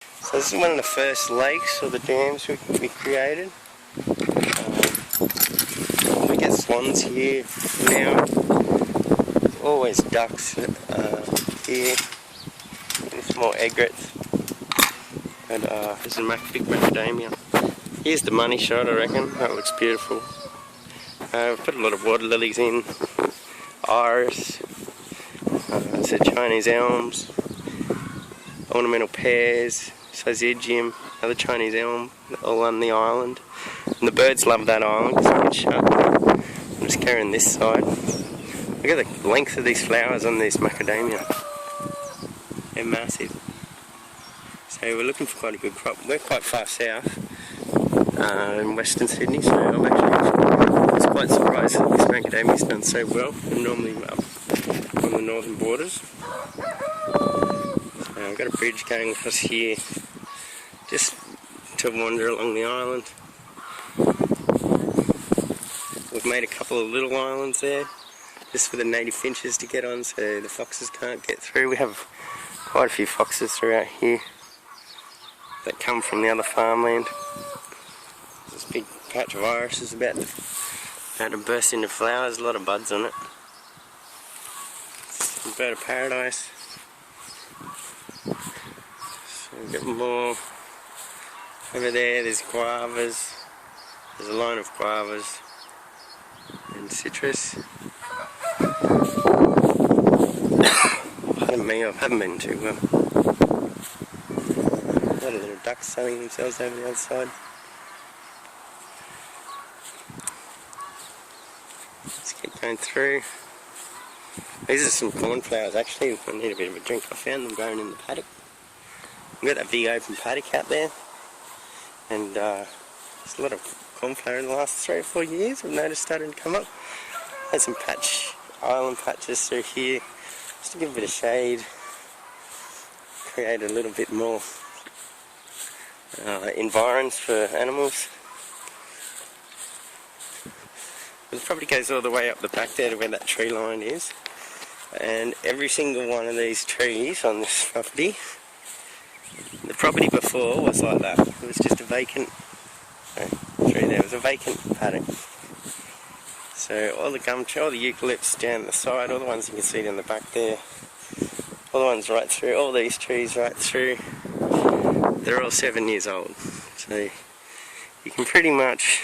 So this is one of the first lakes or the dams we created. We get swans here now. There's always ducks here. And small egrets. And this is a big macadamia. Here's the money shot, I reckon. That looks beautiful. We've put a lot of water lilies in. Iris. It's the Chinese elms. Ornamental pears. Syzygium, another Chinese elm, all on the island. And the birds love that island because it's shut. I'm just carrying this side. Look at the length of these flowers on these macadamia. They're massive. So we're looking for quite a good crop. We're quite far south in Western Sydney, so I'm actually quite surprised that this macadamia's done so well. I'm normally up on the northern borders. So I've got a bridge going across here just to wander along the island. We've made a couple of little islands there just for the native finches to get on so the foxes can't get through. We have quite a few foxes throughout here that come from the other farmland. This big patch of iris is about to burst into flowers, a lot of buds on it. It's a bird of paradise. So we've got more. Over there, there's guavas. There's a line of guavas and citrus. Pardon me, I haven't been too well. A lot of little ducks sunning themselves over the other side. Let's keep going through. These are some cornflowers actually. I need a bit of a drink. I found them growing in the paddock. We've got that big open paddock out there. And there's a lot of cornflower in the last 3 or 4 years. I've noticed starting to come up. There's some island patches through here, just to give a bit of shade, create a little bit more environs for animals. It probably goes all the way up the back there to where that tree line is. And every single one of these trees on this property, the property before was like that. It was just a vacant tree there. It was a vacant paddock. So all the gum tree, all the eucalypts down the side, all the ones you can see down the back there, all the ones right through, all these trees right through, they're all 7 years old. So you can pretty much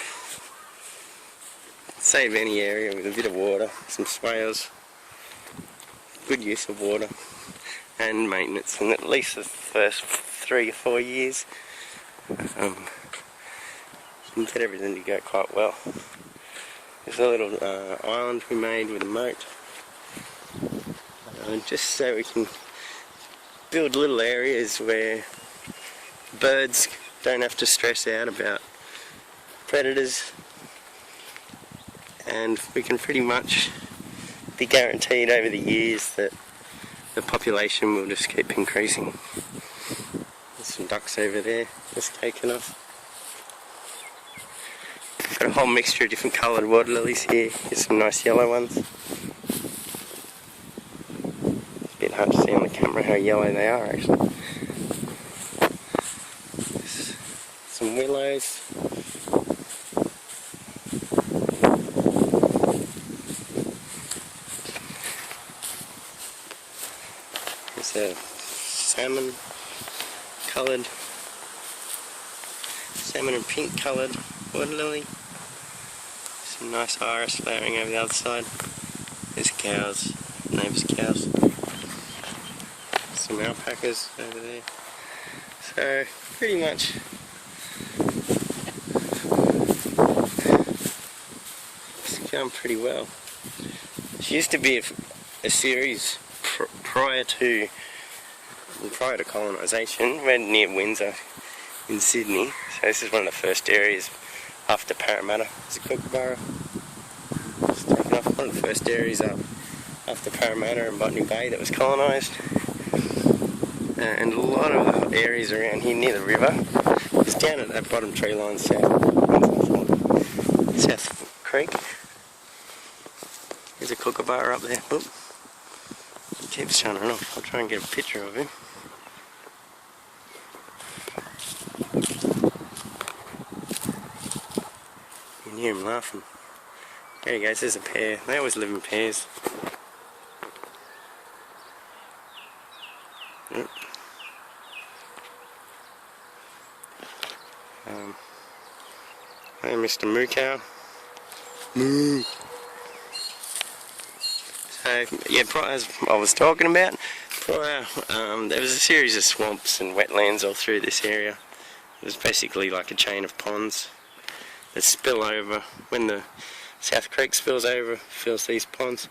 save any area with a bit of water, some swales, good use of water and maintenance, and at least the first 3 or 4 years you can get everything to go quite well. There's a little island we made with a moat, just so we can build little areas where birds don't have to stress out about predators, and we can pretty much be guaranteed over the years that the population will just keep increasing. There's some ducks over there just taken off. Got a whole mixture of different coloured water lilies here. Here's some nice yellow ones. It's a bit hard to see on the camera how yellow they are actually. There's some willows. There's a salmon and pink coloured water lily. Some nice iris flowering over the other side. There's cows, neighbours' cows. Some alpacas over there. So pretty much it's going pretty well. It used to be a series prior to colonisation. We're near Windsor in Sydney, so this is one of the first areas after Parramatta. There's a kookaburra just taken off. One of the first areas up after Parramatta and Botany Bay that was colonised. And a lot of the areas around here near the river, it's down at that bottom tree line south Creek. There's a kookaburra up there. Oop. He keeps shining off. I'll try and get a picture of him. hear him laughing. There he goes, there's a pair. They always live in pairs. Yep. Hey, Mr. Moo Cow. Moo. So, yeah, as I was talking about, prior, there was a series of swamps and wetlands all through this area. It was basically like a chain of ponds that spill over. When the South Creek spills over, fills these ponds.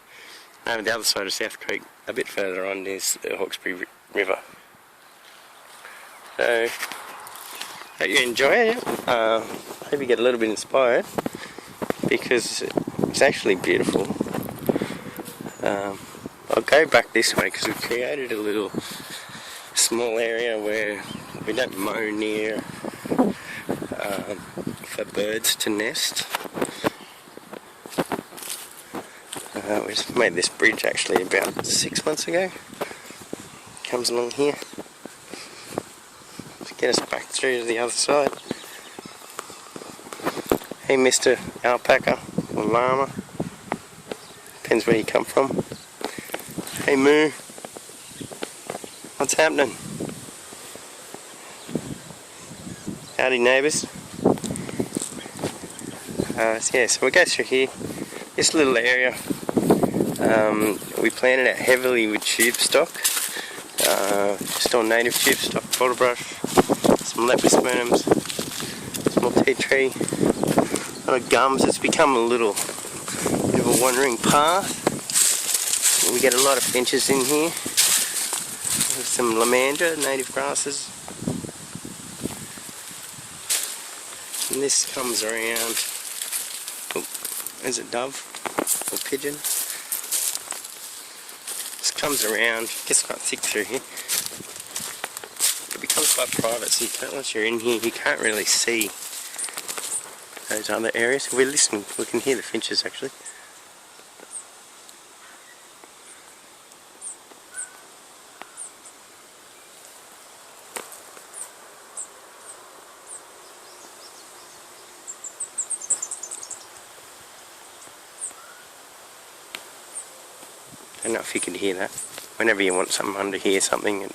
Over the other side of South Creek, a bit further on, is the Hawkesbury River. So, hope you enjoy it. Hope you get a little bit inspired, because it's actually beautiful. I'll go back this way because we've created a little small area where we don't mow near for birds to nest. We just made this bridge actually about 6 months ago. Comes along here to get us back through to the other side. Hey, Mr. Alpaca or Llama, depends where you come from. Hey, Moo, what's happening? Howdy, neighbours. Yeah, so we go through here, this little area. We planted it heavily with tube stock, just on native tube stock, bottle brush, some lepispermums, small tea tree, a lot of gums. It's become a little bit of a wandering path. We get a lot of finches in here. There's some lamandra, native grasses. And this comes around. Oh, is it dove or pigeon? This comes around, gets quite thick through here. It becomes quite private, so you can't, once you're in here, you can't really see those other areas. If we listen, we can hear the finches actually. I don't know if you can hear that. Whenever you want someone to hear something, it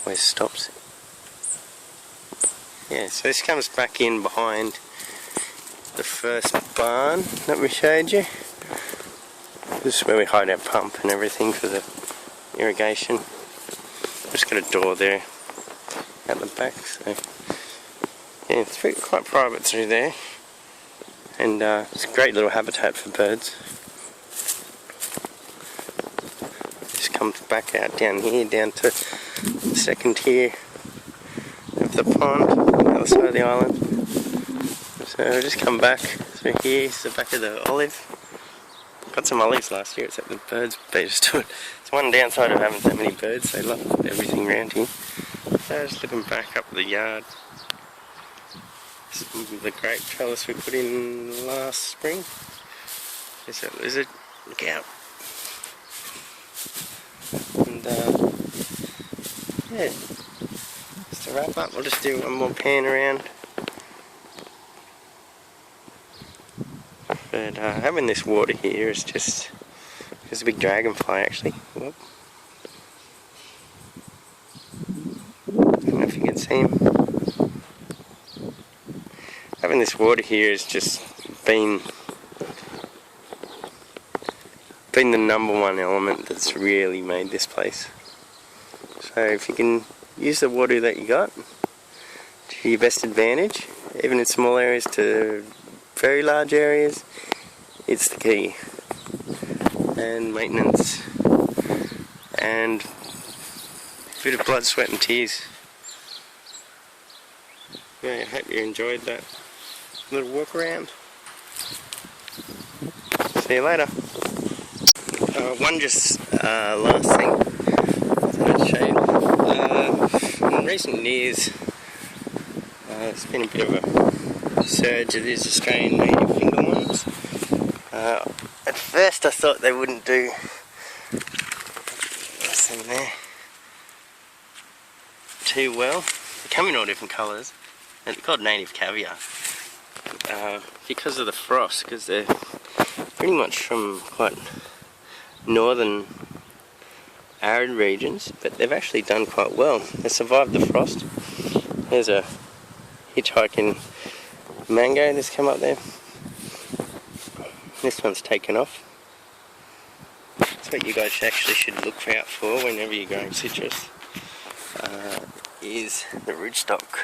always stops. Yeah, so this comes back in behind the first barn that we showed you. This is where we hide our pump and everything for the irrigation. Just got a door there at the back, so yeah, it's quite private through there, and it's a great little habitat for birds. Comes back out down here, down to the second tier of the pond, on the other side of the island. So we'll just come back through here. It's the back of the olive. Got some olives last year, except the birds beat us to it. It's one downside of having so many birds, they love everything around here. So just looking back up the yard. This is the grape trellis we put in last spring. There's that lizard, look out. And yeah, just to wrap up, we'll just do one more pan around. But having this water here is just, there's a big dragonfly actually. Whoop. I don't know if you can see him. Having this water here has just been the number one element that's really made this place. So if you can use the water that you got to your best advantage, even in small areas to very large areas, it's the key. And maintenance and a bit of blood, sweat and tears. Yeah, I hope you enjoyed that little walk around. See you later. One just last thing I'd show you. In recent years, there's been a bit of a surge of these Australian native finger worms. At first I thought they wouldn't do. What's in there? Too well. They come in all different colours. They're called native caviar. because of the frost, because they're pretty much from quite northern arid regions, but they've actually done quite well. They survived the frost. There's a hitchhiking mango that's come up there. This one's taken off. That's what you guys actually should look out for whenever you're growing citrus, is the rootstock.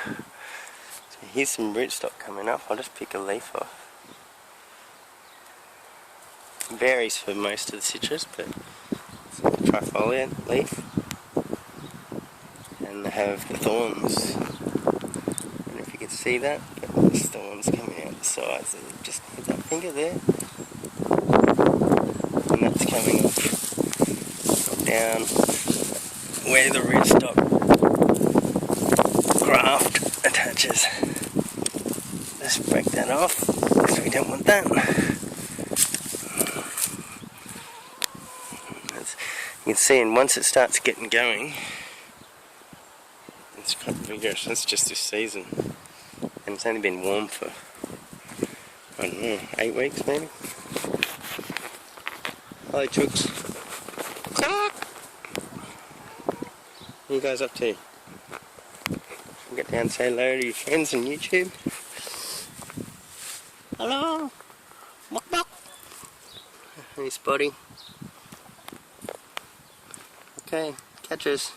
So here's some rootstock coming up. I'll just pick a leaf off. It varies for most of the citrus, but it's like a trifoliate leaf. And they have the thorns. I don't know if you can see that, but there's thorns coming out the sides. And just hit that finger there. And that's coming off down where the rootstock graft attaches. Just break that off, because we don't want that. You can see, and once it starts getting going, it's quite vigorous. That's just this season, and it's only been warm for, I don't know, 8 weeks maybe. Hello chooks. What are you guys up to? Get down and say hello to your friends on YouTube. Hello. Hey Spotty. Okay, catch us.